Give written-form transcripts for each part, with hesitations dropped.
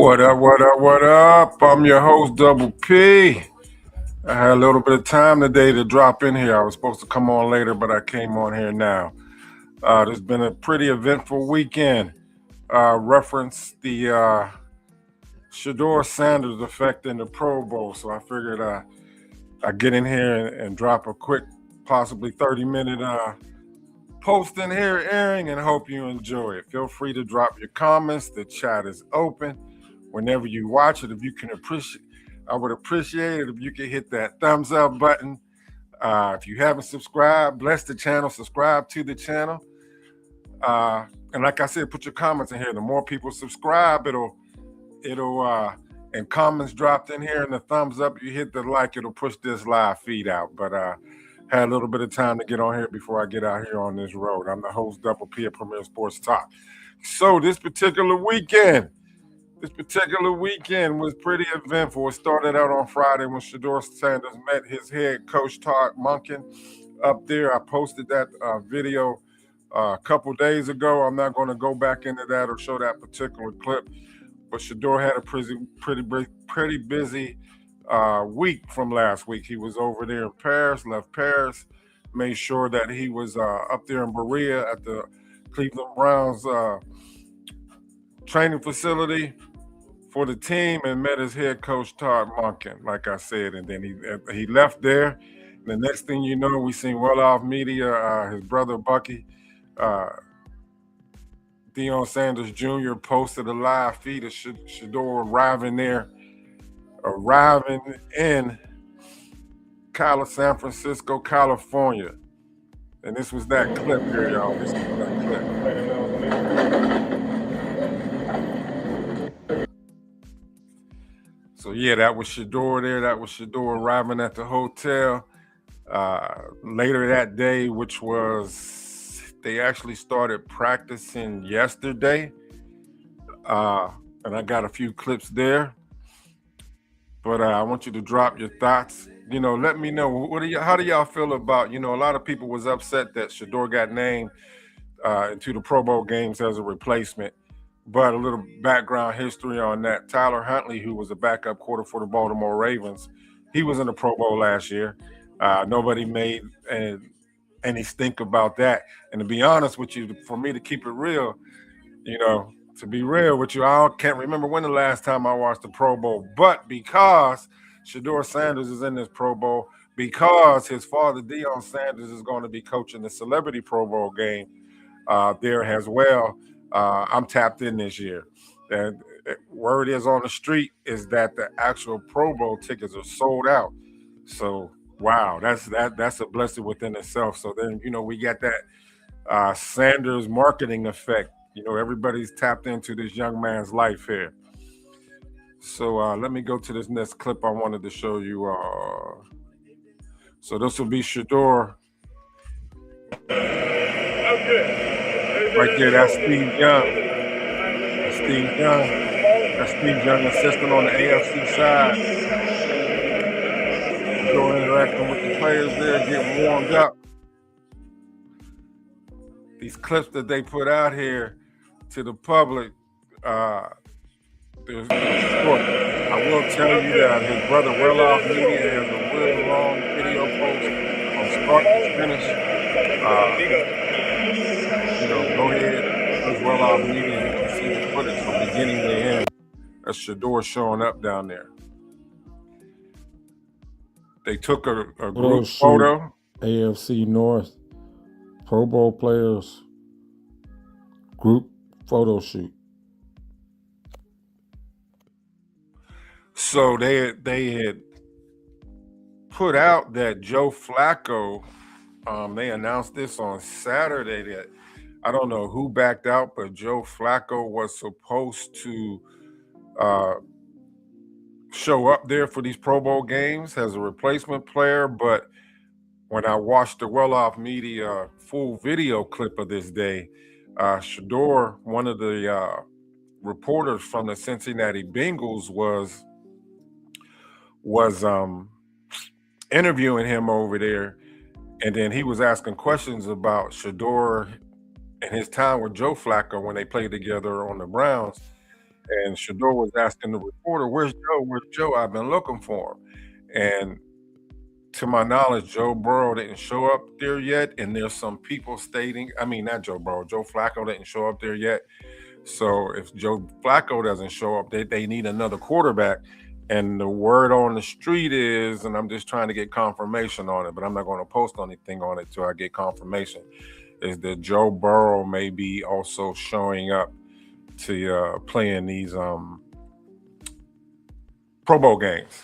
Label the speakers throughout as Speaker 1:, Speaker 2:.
Speaker 1: What up, what up, what up? I'm your host, Double P. I had a little bit of time today to drop in here. I was supposed to come on later, but I came on here now. There's been a pretty eventful weekend. Reference the Shedeur Sanders Effect in the Pro Bowl. So I figured I'd get in here and drop a quick, possibly 30-minute post in here airing, and hope you enjoy it. Feel free to drop your comments. The chat is open. Whenever you watch it, if you can appreciate, I would appreciate it if you could hit that thumbs up button. If you haven't subscribed, bless the channel, subscribe to the channel. And like I said, put your comments in here. The more people subscribe, it'll and comments dropped in here and the thumbs up, you hit the like, it'll push this live feed out. But had a little bit of time to get on here before I get out here on this road. I'm the host, Double P at Premier Sports Talk. So this particular weekend was pretty eventful. It started out on Friday when Shedeur Sanders met his head coach, Todd Monken, up there. I posted that video a couple days ago. I'm not going to go back into that or show that particular clip, but Shedeur had a pretty busy week from last week. He was over there in Paris, left Paris, made sure that he was up there in Berea at the Cleveland Browns training facility for the team, and met his head coach, Todd Monken, like I said. And then he left there. And the next thing you know, we seen well off media, his brother Bucky, Deion Sanders Jr. posted a live feed of Shedeur arriving in San Francisco, California. And this was that clip here, y'all. This was that clip. So yeah, that was Shedeur there. That was Shedeur arriving at the hotel. Later that day, which was, they actually started practicing yesterday. And I got a few clips there. But I want you to drop your thoughts. You know, let me know, how do y'all feel about, a lot of people was upset that Shedeur got named into the Pro Bowl games as a replacement. But a little background history on that. Tyler Huntley, who was a backup quarter for the Baltimore Ravens, he was in the Pro Bowl last year. Nobody made any stink about that. And to be honest with you, for me to keep it real, to be real with you, I can't remember when the last time I watched the Pro Bowl. But because Shedeur Sanders is in this Pro Bowl, because his father, Deion Sanders, is going to be coaching the Celebrity Pro Bowl game there as well, I'm tapped in this year. And word is on the street is that the actual Pro Bowl tickets are sold out. So wow, that's a blessing within itself. So then we got that Sanders marketing effect. Everybody's tapped into this young man's life here. So let me go to this next clip I wanted to show you. So this will be Shedeur. Right there, that's Steve Young. That's Steve Young, assistant on the AFC side. Go interacting with the players there, getting warmed up. These clips that they put out here to the public, there's short. I will tell you that his brother Well Off Media has a really long video post from start to finish. Go ahead as Well Off Media, and you can see the footage from beginning to end. That's Shedeur showing up down there. They took a group photo.
Speaker 2: AFC North Pro Bowl players group photo shoot.
Speaker 1: So they had put out that Joe Flacco, they announced this on Saturday that I don't know who backed out, but Joe Flacco was supposed to show up there for these Pro Bowl games as a replacement player. But when I watched the Well Off Media full video clip of this day, Shedeur, one of the reporters from the Cincinnati Bengals, was interviewing him over there, and then he was asking questions about Shedeur and his time with Joe Flacco when they played together on the Browns. And Shedeur was asking the reporter, "Where's Joe? Where's Joe? I've been looking for him." And to my knowledge, Joe Burrow didn't show up there yet. And there's some people stating, I mean, not Joe Burrow, Joe Flacco didn't show up there yet. So if Joe Flacco doesn't show up, they need another quarterback. And the word on the street is, and I'm just trying to get confirmation on it, but I'm not going to post anything on it till I get confirmation, is that Joe Burrow may be also showing up to play in these Pro Bowl games.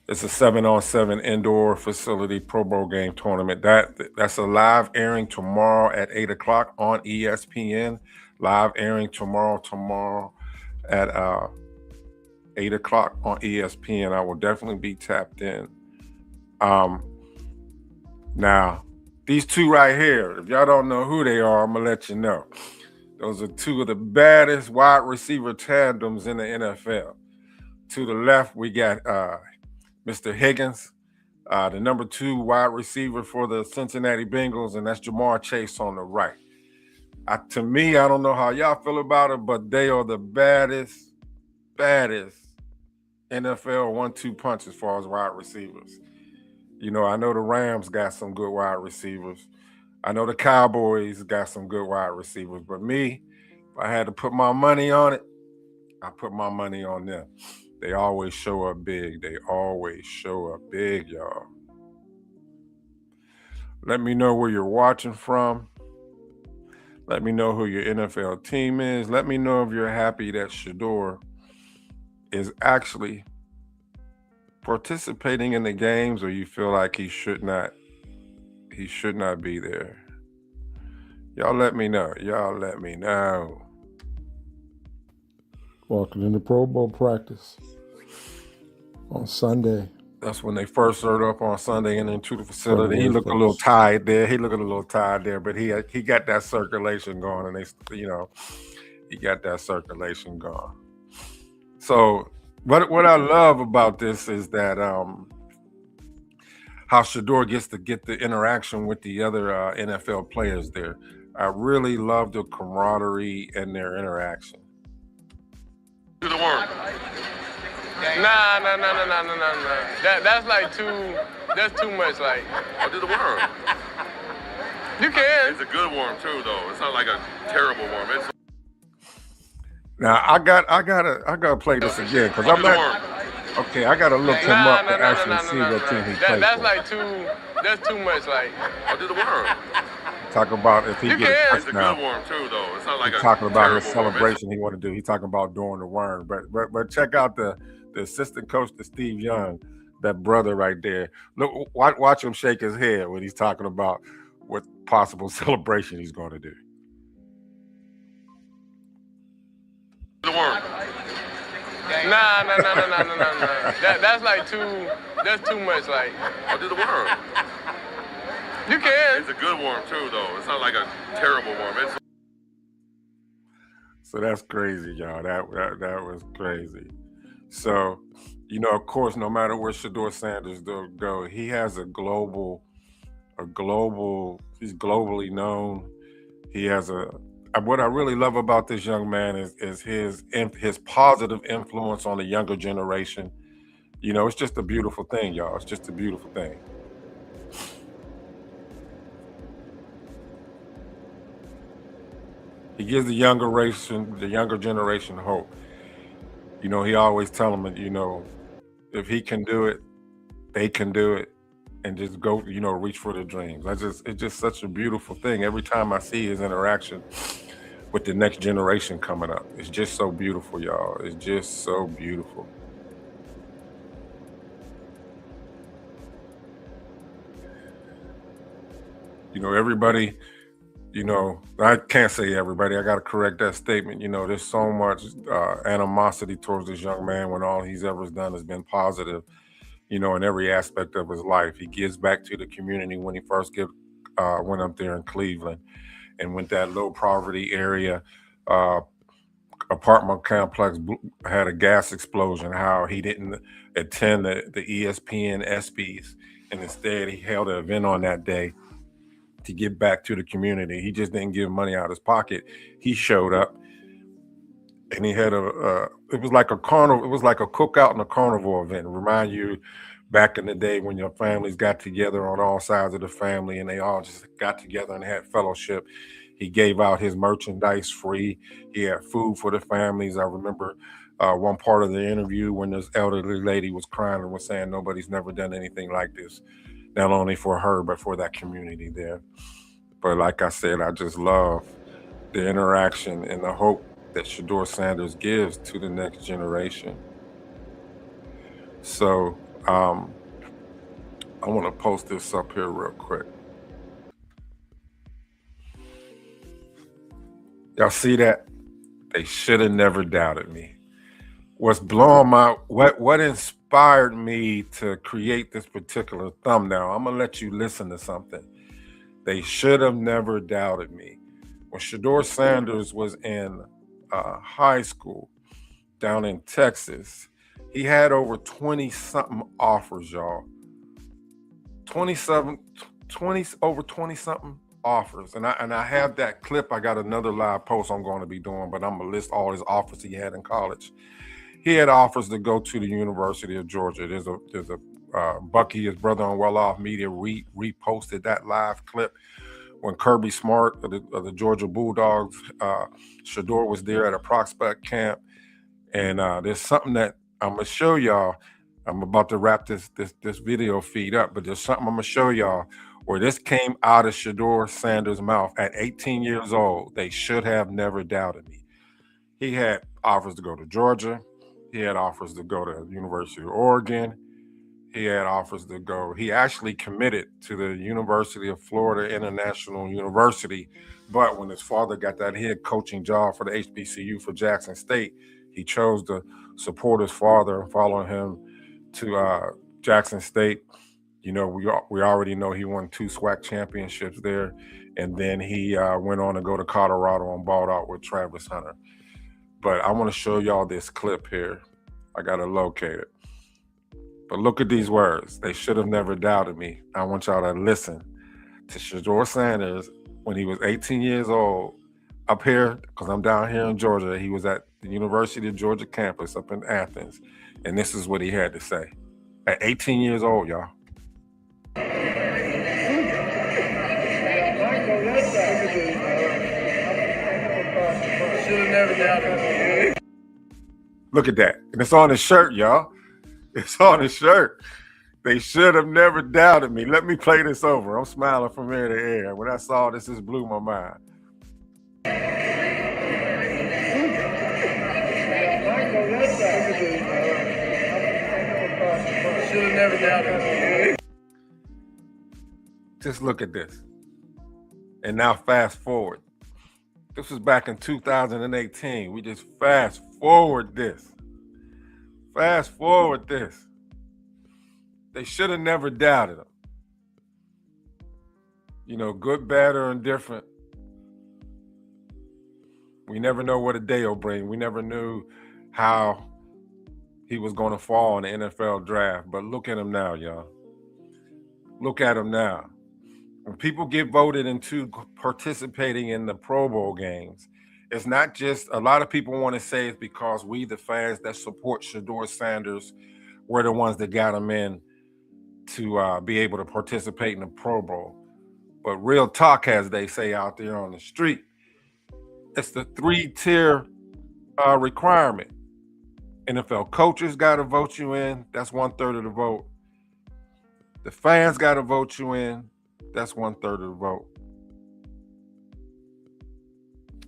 Speaker 1: It's a 7-on-7 indoor facility Pro Bowl game tournament. That's a live airing tomorrow at 8 o'clock on ESPN. Live airing tomorrow at 8 o'clock on ESPN. I will definitely be tapped in. Now, these two right here, if y'all don't know who they are, I'm going to let you know. Those are two of the baddest wide receiver tandems in the NFL. To the left, we got Mr. Higgins, the number 2 wide receiver for the Cincinnati Bengals, and that's Jamar Chase on the right. To me, I don't know how y'all feel about it, but they are the baddest NFL 1-2 punch as far as wide receivers. You know, I know the Rams got some good wide receivers. I know the Cowboys got some good wide receivers, but me, if I had to put my money on it, I put my money on them. They always show up big. They always show up big, y'all. Let me know where you're watching from. Let me know who your NFL team is. Let me know if you're happy that Shedeur is actually participating in the games, or you feel like he should not be there. Y'all let me know. Y'all let me know.
Speaker 2: Walking into Pro Bowl practice on Sunday.
Speaker 1: That's when they first showed up on Sunday and into the facility.
Speaker 2: February
Speaker 1: He looked
Speaker 2: 1st.
Speaker 1: a little tired there. But he got that circulation going, and he got that circulation going. So what I love about this is that how Shedeur gets to get the interaction with the other NFL players there. I really love the camaraderie and their interaction.
Speaker 3: Do the worm. Nah. That's too much. Like,
Speaker 4: I'll do the worm.
Speaker 3: you can.
Speaker 4: It's a good worm too, though. It's not like a terrible worm. It's
Speaker 1: Now I gotta play this again because I'm not. Okay, I gotta look him up to actually see what team he plays for.
Speaker 3: That's too much. Like,
Speaker 4: I'll do the worm.
Speaker 1: Talk about if he
Speaker 3: You
Speaker 1: gets a
Speaker 3: can.
Speaker 4: It's a
Speaker 1: touchdown.
Speaker 4: good worm too, though. It's not like
Speaker 1: He's
Speaker 4: a
Speaker 1: talking about his
Speaker 4: terrible worm.
Speaker 1: celebration he want to do. He's talking about doing the worm. But check out the assistant coach to Steve Young, that brother right there. Look, watch him shake his head when he's talking about what possible celebration he's going to do.
Speaker 4: The worm.
Speaker 3: Nah. That's too much. Like,
Speaker 4: I'll do the worm.
Speaker 3: you can.
Speaker 4: It's a good worm too, though. It's not like a terrible worm. It's
Speaker 1: So that's crazy, y'all. That was crazy. So, of course, no matter where Shedeur Sanders go, he has he's globally known. He has what I really love about this young man is his positive influence on the younger generation. It's just a beautiful thing, y'all. It's just a beautiful thing. He gives the younger generation hope. He always tell them, if he can do it, they can do it, and just go, reach for their dreams. It's just such a beautiful thing. Every time I see his interaction with the next generation coming up, it's just so beautiful, y'all. It's just so beautiful. Everybody, I can't say everybody. I got to correct that statement. There's so much animosity towards this young man when all he's ever done has been positive, in every aspect of his life. He gives back to the community when he first went up there in Cleveland and went that low poverty area apartment complex had a gas explosion, how he didn't attend the ESPN ESPYs, and instead he held an event on that day to give back to the community. He just didn't give money out of his pocket. He showed up and he had it was like a carnival, it was like a cookout and a carnival event. Remind you back in the day when your families got together on all sides of the family and they all just got together and had fellowship. He gave out his merchandise free. He had food for the families. I remember one part of the interview when this elderly lady was crying and was saying nobody's never done anything like this, not only for her, but for that community there. But like I said, I just love the interaction and the hope that Shedeur Sanders gives to the next generation. So I want to post this up here real quick. Y'all see that? They should have never doubted me. What's blowing what inspired me to create this particular thumbnail? I'm gonna let you listen to something. They should have never doubted me. When Shedeur Sanders was in high school down in Texas, he had over 20-something offers, y'all. 27, 20, over 20-something offers. And I have that clip. I got another live post I'm going to be doing, but I'm going to list all his offers he had in college. He had offers to go to the University of Georgia. There's a Bucky, his brother on Well Off Media, reposted that live clip when Kirby Smart of the Georgia Bulldogs, Shedeur was there at a prospect camp. And there's something that I'm going to show y'all. I'm about to wrap this video feed up, but there's something I'm going to show y'all where this came out of Shedeur Sanders' mouth at 18 years old. They should have never doubted me. He had offers to go to Georgia. He had offers to go to the University of Oregon. He had offers to go. He actually committed to the University of Florida International University, but when his father got that head coaching job for the HBCU for Jackson State, he chose to support his father and follow him to Jackson State. You know, we already know he won 2 SWAC championships there, and then he went on to go to Colorado and balled out with Travis Hunter. But I want to show y'all this clip here. I got to locate it. But look at these words. They should have never doubted me. I want y'all to listen to Shedeur Sanders when he was 18 years old up here, because I'm down here in Georgia. He was at the University of Georgia campus up in Athens. And this is what he had to say. At 18 years old, y'all. Look at that. And it's on his shirt, y'all. It's on his shirt. They should have never doubted me. Let me play this over. I'm smiling from ear to ear. When I saw this, this blew my mind. Should have never doubted me. Just look at this. And now fast forward. This was back in 2018. We just fast forward this. Fast forward this. They should have never doubted him. You know, good, bad, or indifferent. We never know what a day will bring. We never knew how he was going to fall in the NFL draft. But look at him now, y'all. Look at him now. When people get voted into participating in the Pro Bowl games, it's not just, a lot of people want to say it's because we, the fans that support Shedeur Sanders, we're the ones that got him in to be able to participate in the Pro Bowl. But real talk, as they say out there on the street, it's the 3-tier requirement. NFL coaches got to vote you in. That's 1/3 of the vote. The fans got to vote you in. That's 1/3 of the vote.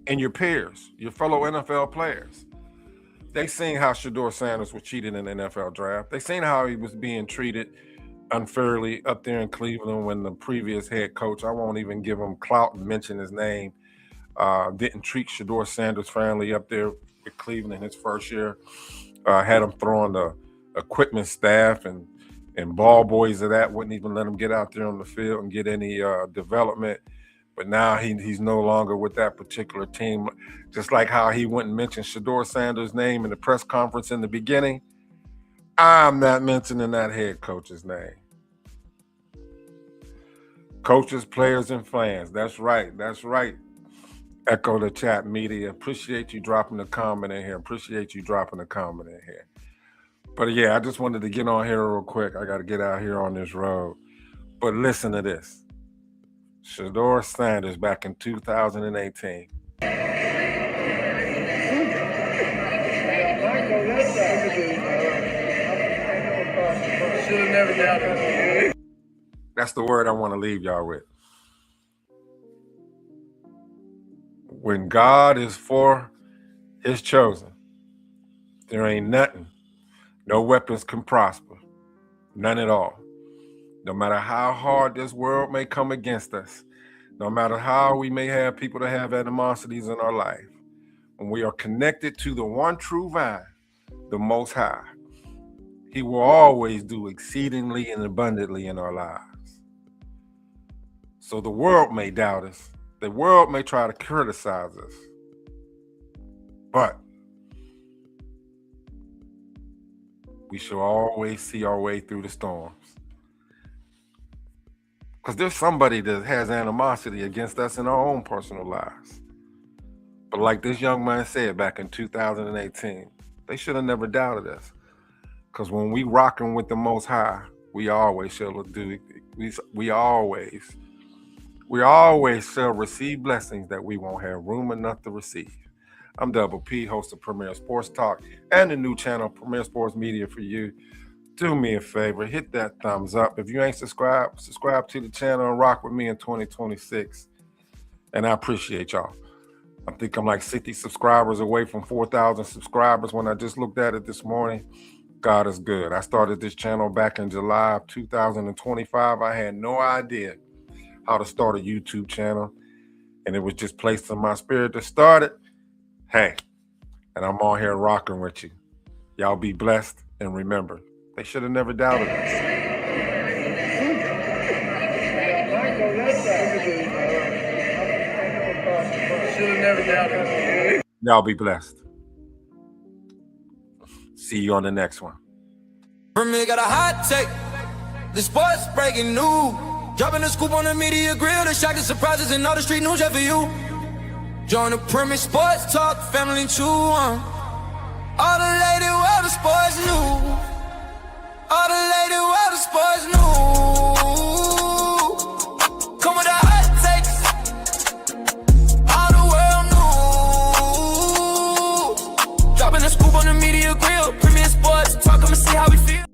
Speaker 1: And your peers, your fellow NFL players, they seen how Shedeur Sanders was cheated in the NFL draft. They seen how he was being treated unfairly up there in Cleveland when the previous head coach, I won't even give him clout and mention his name, didn't treat Shedeur Sanders fairly up there with Cleveland in his first year. Had him throwing the equipment staff and ball boys of that, wouldn't even let him get out there on the field and get any development. But now he's no longer with that particular team. Just like how he wouldn't mention Shedeur Sanders' name in the press conference in the beginning, I'm not mentioning that head coach's name. Coaches, players, and fans. That's right. That's right. Echo the chat media. Appreciate you dropping a comment in here. Appreciate you dropping a comment in here. But yeah, I just wanted to get on here real quick. I got to get out here on this road. But listen to this. Shedeur Sanders back in 2018. That's the word I want to leave y'all with. When God is for his chosen, there ain't nothing. No weapons can prosper. None at all. No matter how hard this world may come against us, no matter how we may have people that have animosities in our life, when we are connected to the one true vine, the Most High, he will always do exceedingly and abundantly in our lives. So the world may doubt us. The world may try to criticize us. But we shall always see our way through the storms. Because there's somebody that has animosity against us in our own personal lives. But like this young man said back in 2018, they should have never doubted us. Because when we rocking with the Most High, we always shall do. We always shall receive blessings that we won't have room enough to receive. I'm Double P, host of Premier Sports Talk and the new channel, Premier Sports Media for you. Do me a favor, hit that thumbs up. If you ain't subscribed, subscribe to the channel and rock with me in 2026. And I appreciate y'all. I think I'm like 60 subscribers away from 4,000 subscribers when I just looked at it this morning. God is good. I started this channel back in July of 2025. I had no idea how to start a YouTube channel, and it was just placed in my spirit to start it. Hey, and I'm on here rocking with you. Y'all be blessed, and remember, they should have never doubted us. Y'all be blessed. See you on the next one.
Speaker 5: Premier got a hot take. The sports breaking news. Dropping the scoop on the media grill. The shocking surprises and all the street news just for you. Join the Premier Sports Talk family chew on. All the lady world of sports news. All the lady world of sports news. Come with the hot takes. All the world news. Dropping the scoop on the media grill. Premier Sports Talk, come and see how we feel.